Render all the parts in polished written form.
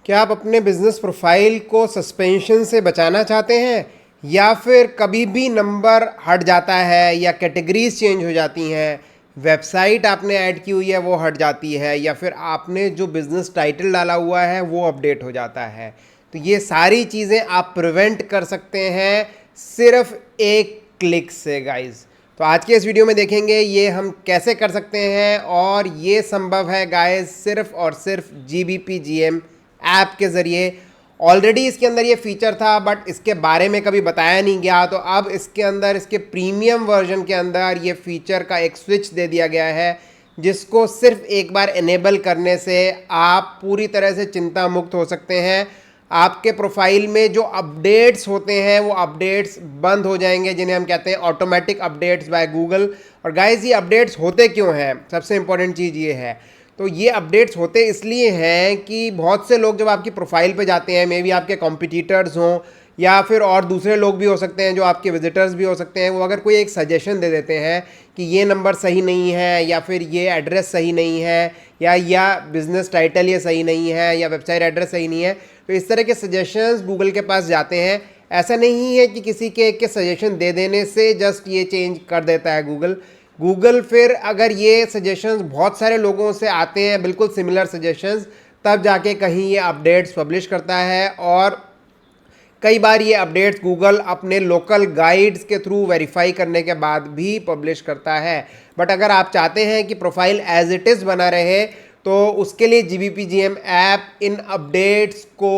क्या आप अपने बिजनेस प्रोफाइल को सस्पेंशन से बचाना चाहते हैं या फिर कभी भी नंबर हट जाता है या कैटेगरीज चेंज हो जाती हैं, वेबसाइट आपने ऐड की हुई है वो हट जाती है या फिर आपने जो बिज़नेस टाइटल डाला हुआ है वो अपडेट हो जाता है। तो ये सारी चीज़ें आप प्रिवेंट कर सकते हैं सिर्फ एक क्लिक से गाइस। तो आज के इस वीडियो में देखेंगे ये हम कैसे कर सकते हैं और ये संभव है गाइस सिर्फ और सिर्फ GBP-GM ऐप के ज़रिए। ऑलरेडी इसके अंदर ये फीचर था बट इसके बारे में कभी बताया नहीं गया, तो अब इसके अंदर इसके प्रीमियम वर्जन के अंदर ये फीचर का एक स्विच दे दिया गया है जिसको सिर्फ एक बार इनेबल करने से आप पूरी तरह से चिंता मुक्त हो सकते हैं। आपके प्रोफाइल में जो अपडेट्स होते हैं वो अपडेट्स बंद हो जाएंगे, जिन्हें हम कहते हैं ऑटोमेटिक अपडेट्स बाय गूगल। और गाइस ये अपडेट्स होते क्यों हैं, सबसे इंपॉर्टेंट चीज़ ये है, तो ये अपडेट्स होते इसलिए हैं कि बहुत से लोग जब आपकी प्रोफाइल पे जाते हैं, मे बी आपके कॉम्पिटिटर्स हों या फिर और दूसरे लोग भी हो सकते हैं जो आपके विजिटर्स भी हो सकते हैं, वो अगर कोई एक सजेशन दे देते हैं कि ये नंबर सही नहीं है या फिर ये एड्रेस सही नहीं है या बिज़नेस टाइटल ये सही नहीं है या वेबसाइट एड्रेस सही नहीं है, तो इस तरह के सजेशंस गूगल के पास जाते हैं। ऐसा नहीं है कि किसी के एक के सजेशन दे देने से जस्ट ये चेंज कर देता है गूगल फिर अगर ये सजेशंस बहुत सारे लोगों से आते हैं, बिल्कुल सिमिलर सजेशंस, तब जाके कहीं ये अपडेट्स पब्लिश करता है। और कई बार ये अपडेट्स गूगल अपने लोकल गाइड्स के थ्रू वेरीफाई करने के बाद भी पब्लिश करता है। बट अगर आप चाहते हैं कि प्रोफाइल एज इट इज़ बना रहे तो उसके लिए GBP-GM ऐप इन अपडेट्स को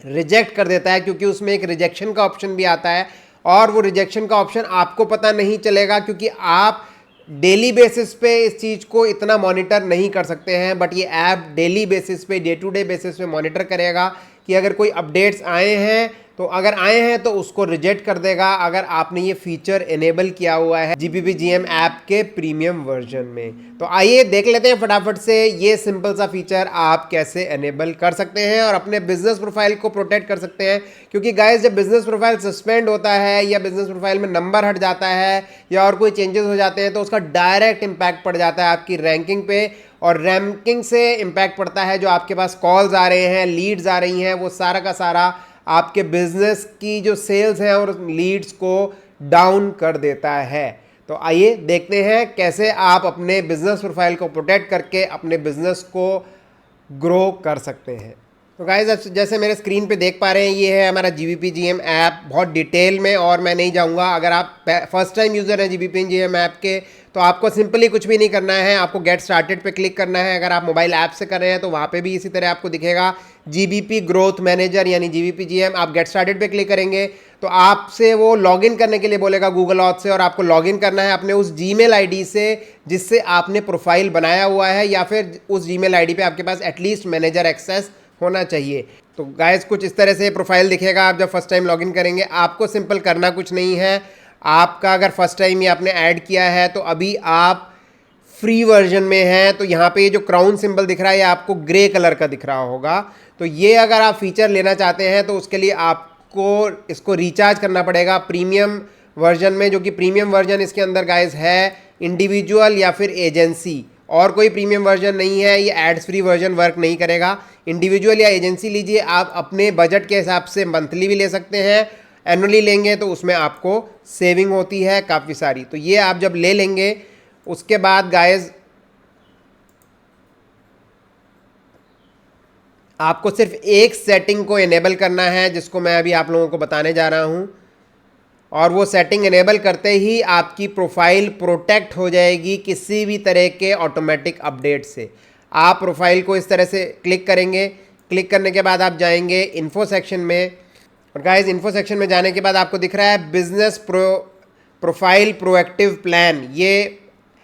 रिजेक्ट कर देता है, क्योंकि उसमें एक रिजेक्शन का ऑप्शन भी आता है और वो रिजेक्शन का ऑप्शन आपको पता नहीं चलेगा क्योंकि आप डेली बेसिस पे इस चीज़ को इतना मॉनिटर नहीं कर सकते हैं। बट ये ऐप डेली बेसिस पे, डे टू डे बेसिस पे मॉनिटर करेगा कि अगर कोई अपडेट्स आए हैं तो अगर आए हैं तो उसको रिजेक्ट कर देगा अगर आपने ये फीचर इनेबल किया हुआ है GBP-GM ऐप के प्रीमियम वर्जन में। तो आइए देख लेते हैं फटाफट से ये सिंपल सा फीचर आप कैसे इनेबल कर सकते हैं और अपने बिजनेस प्रोफाइल को प्रोटेक्ट कर सकते हैं। क्योंकि गाइस जब बिजनेस प्रोफाइल सस्पेंड होता है या बिजनेस प्रोफाइल में नंबर हट जाता है या और कोई चेंजेस हो जाते हैं तो उसका डायरेक्ट इम्पैक्ट पड़ जाता है आपकी रैंकिंग पे, और रैंकिंग से इम्पैक्ट पड़ता है जो आपके पास कॉल्स आ रहे हैं, लीड्स आ रही हैं, वो सारा का सारा आपके बिजनेस की जो सेल्स हैं और लीड्स को डाउन कर देता है। तो आइए देखते हैं कैसे आप अपने बिजनेस प्रोफाइल को प्रोटेक्ट करके अपने बिजनेस को ग्रो कर सकते हैं। तो गाइस जैसे मेरे स्क्रीन पे देख पा रहे हैं ये है हमारा GBP-GM ऐप बहुत डिटेल में, और मैं नहीं जाऊंगा। अगर आप फर्स्ट टाइम यूज़र हैं GBP-GM ऐप के तो आपको सिंपली कुछ भी नहीं करना है, आपको गेट स्टार्टेड पे क्लिक करना है। अगर आप मोबाइल ऐप से कर रहे हैं तो वहाँ पे भी इसी तरह आपको दिखेगा GBP ग्रोथ मैनेजर यानी GBP-GM। आप गेट स्टार्टेड पे क्लिक करेंगे तो आपसे वो लॉगिन करने के लिए बोलेगा गूगल ऑथ से, और आपको लॉगिन करना है अपने उस जीमेल आईडी से जिससे आपने प्रोफाइल बनाया हुआ है, या फिर उस जीमेल आईडी पे आपके पास एटलीस्ट मैनेजर एक्सेस होना चाहिए। तो गाइस कुछ इस तरह से प्रोफाइल दिखेगा आप जब फर्स्ट टाइम लॉगिन करेंगे। आपको सिंपल करना कुछ नहीं है, आपका अगर फर्स्ट टाइम ये आपने ऐड किया है तो अभी आप फ्री वर्जन में हैं, तो यहाँ पे ये जो क्राउन सिंबल दिख रहा है ये आपको ग्रे कलर का दिख रहा होगा। तो ये अगर आप फीचर लेना चाहते हैं तो उसके लिए आपको इसको रिचार्ज करना पड़ेगा प्रीमियम वर्जन में, जो कि प्रीमियम वर्जन इसके अंदर गाइस है इंडिविजुअल या फिर एजेंसी, और कोई प्रीमियम वर्जन नहीं है। ये एड्स फ्री वर्जन वर्क नहीं करेगा। इंडिविजुअल या एजेंसी लीजिए, आप अपने बजट के हिसाब से मंथली भी ले सकते हैं, एनुअली लेंगे तो उसमें आपको सेविंग होती है काफ़ी सारी। तो ये आप जब ले लेंगे उसके बाद गाइस आपको सिर्फ एक सेटिंग को इनेबल करना है जिसको मैं अभी आप लोगों को बताने जा रहा हूं, और वो सेटिंग इनेबल करते ही आपकी प्रोफाइल प्रोटेक्ट हो जाएगी किसी भी तरह के ऑटोमेटिक अपडेट से। आप प्रोफाइल को इस तरह से क्लिक करेंगे, क्लिक करने के बाद आप जाएंगे इन्फो सेक्शन में, और गाइस इन्फो सेक्शन में जाने के बाद आपको दिख रहा है बिजनेस प्रोफाइल प्रोएक्टिव प्लान। ये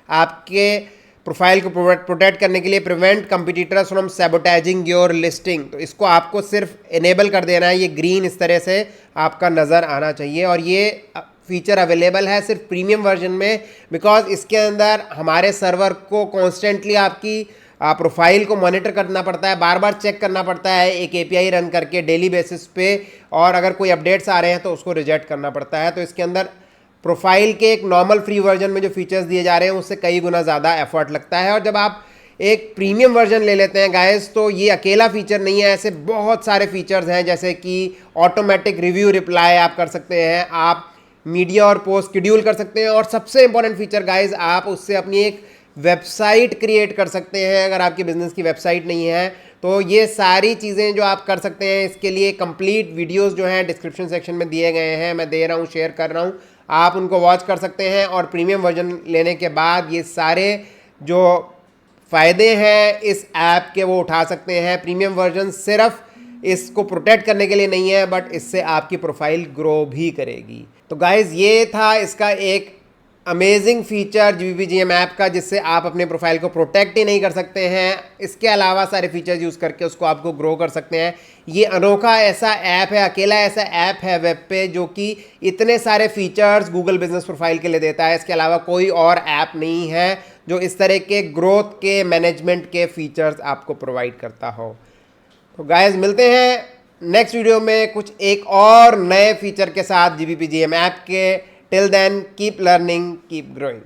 आपके प्रोफाइल को प्रोटेक्ट करने के लिए prevent competitors from sabotaging your listing. तो इसको आपको सिर्फ इनेबल कर देना है, ये ग्रीन इस तरह से आपका नज़र आना चाहिए। और ये फीचर अवेलेबल है सिर्फ प्रीमियम वर्जन में, बिकॉज इसके अंदर हमारे सर्वर को कॉन्स्टेंटली आपकी प्रोफाइल को मॉनिटर करना पड़ता है, बार बार चेक करना पड़ता है एक API रन करके डेली बेसिस पे, और अगर कोई अपडेट्स आ रहे हैं तो उसको रिजेक्ट करना पड़ता है। तो इसके अंदर प्रोफाइल के एक नॉर्मल फ्री वर्जन में जो फीचर्स दिए जा रहे हैं उससे कई गुना ज़्यादा एफर्ट लगता है। और जब आप एक प्रीमियम वर्जन ले लेते हैं गाइस, तो ये अकेला फीचर नहीं है, ऐसे बहुत सारे फीचर्स हैं, जैसे कि ऑटोमेटिक रिव्यू रिप्लाई आप कर सकते हैं, आप मीडिया और पोस्ट शेड्यूल कर सकते हैं, और सबसे इंपॉर्टेंट फीचर गाइस, आप उससे अपनी एक वेबसाइट क्रिएट कर सकते हैं अगर आपकी बिजनेस की वेबसाइट नहीं है। तो ये सारी चीज़ें जो आप कर सकते हैं, इसके लिए कंप्लीट वीडियोस जो हैं डिस्क्रिप्शन सेक्शन में दिए गए हैं, मैं दे रहा हूँ, शेयर कर रहा हूँ, आप उनको वॉच कर सकते हैं। और प्रीमियम वर्जन लेने के बाद ये सारे जो फ़ायदे हैं इस ऐप के वो उठा सकते हैं। प्रीमियम वर्जन सिर्फ इसको प्रोटेक्ट करने के लिए नहीं है, बट इससे आपकी प्रोफाइल ग्रो भी करेगी। तो गाइज़ ये था इसका एक अमेजिंग फीचर GBBGM ऐप का, जिससे आप अपने प्रोफाइल को प्रोटेक्ट ही नहीं कर सकते हैं, इसके अलावा सारे फीचर्स यूज़ करके उसको आपको ग्रो कर सकते हैं। ये अनोखा ऐसा ऐप है, अकेला ऐसा ऐप है वेब पे जो कि इतने सारे फीचर्स गूगल बिजनेस प्रोफाइल के लिए देता है। इसके अलावा कोई और ऐप नहीं है जो इस तरह के ग्रोथ के मैनेजमेंट के फीचर्स आपको प्रोवाइड करता हो। तो गाइस मिलते हैं नेक्स्ट वीडियो में कुछ एक और नए फीचर के साथ GBBGM ऐप के। Till then keep learning, keep growing.